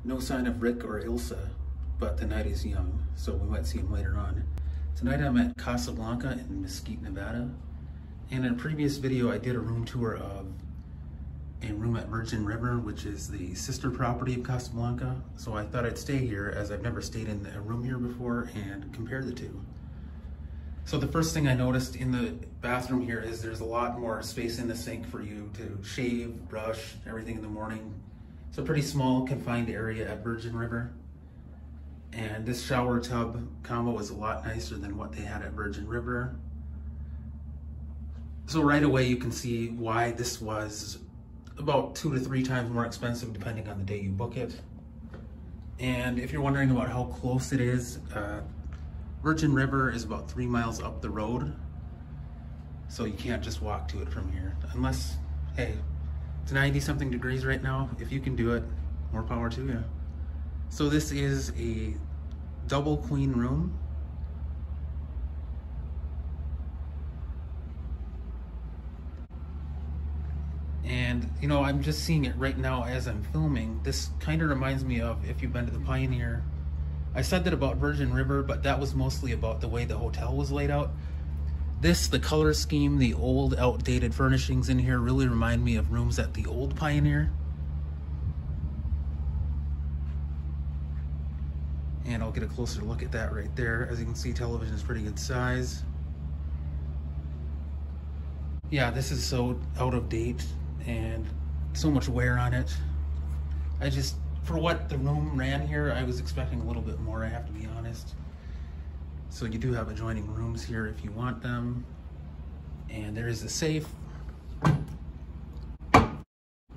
No sign of Rick or Ilsa, but the night is young, so we might see him later on. Tonight I'm at CasaBlanca in Mesquite, Nevada. And in a previous video I did a room tour of a room at Virgin River, which is the sister property of CasaBlanca. So I thought I'd stay here as I've never stayed in a room here before and compare the two. So the first thing I noticed in the bathroom here is there's a lot more space in the sink for you to shave, brush, everything in the morning. It's a pretty small, confined area at Virgin River. And this shower tub combo is a lot nicer than what they had at Virgin River. So right away you can see why this was about 2 to 3 times more expensive depending on the day you book it. And if you're wondering about how close it is, Virgin River is about 3 miles up the road. So you can't just walk to it from here. Unless, hey, it's 90 something degrees right now. If you can do it, more power to you. So this is a double queen room. And you know, I'm just seeing it right now as I'm filming. This kind of reminds me of, if you've been to the Pioneer. I said that about Virgin River, but that was mostly about the way the hotel was laid out. This, the color scheme, the old outdated furnishings in here really remind me of rooms at the old Pioneer. And I'll get a closer look at that right there. As you can see, television is pretty good size. Yeah, this is so out of date and so much wear on it. For what the room ran here, I was expecting a little bit more, I have to be honest. So you do have adjoining rooms here if you want them. And there is a safe.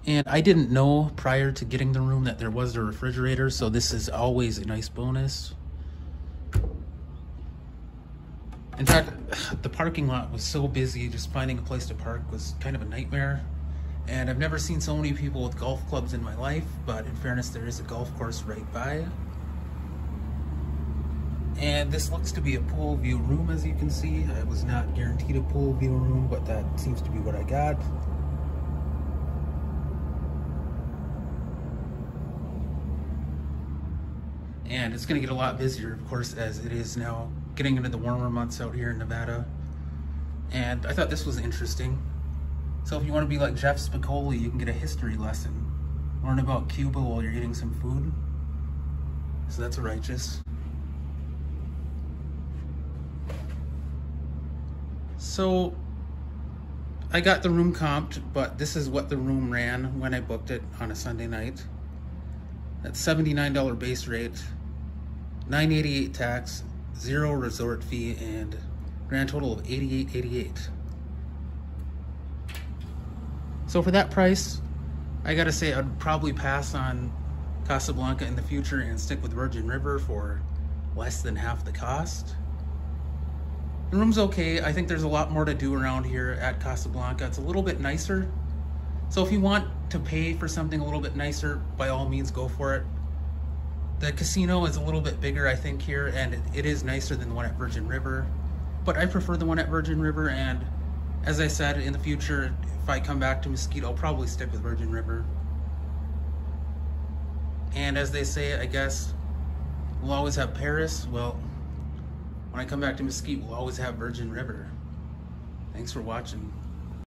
And I didn't know prior to getting the room that there was a refrigerator, so this is always a nice bonus. In fact, the parking lot was so busy, just finding a place to park was kind of a nightmare. And I've never seen so many people with golf clubs in my life, but in fairness, there is a golf course right by. And this looks to be a pool view room, as you can see. I was not guaranteed a pool view room, but that seems to be what I got. And it's going to get a lot busier, of course, as it is now getting into the warmer months out here in Nevada. And I thought this was interesting. So if you want to be like Jeff Spicoli, you can get a history lesson. Learn about Cuba while you're eating some food. So that's righteous. So I got the room comped, but this is what the room ran when I booked it on a Sunday night. That's $79 base rate, $988 tax, 0 resort fee, and grand total of $88.88. So for that price, I gotta say I'd probably pass on CasaBlanca in the future and stick with Virgin River for less than half the cost. The room's okay. I think there's a lot more to do around here at CasaBlanca. It's a little bit nicer. So if you want to pay for something a little bit nicer, by all means go for it. The casino is a little bit bigger, I think, here, and it is nicer than the one at Virgin River. But I prefer the one at Virgin River, and as I said, in the future, if I come back to Mesquite, I'll probably stick with Virgin River. And as they say, I guess, we'll always have Paris. Well, when I come back to Mesquite, we'll always have Virgin River. Thanks for watching.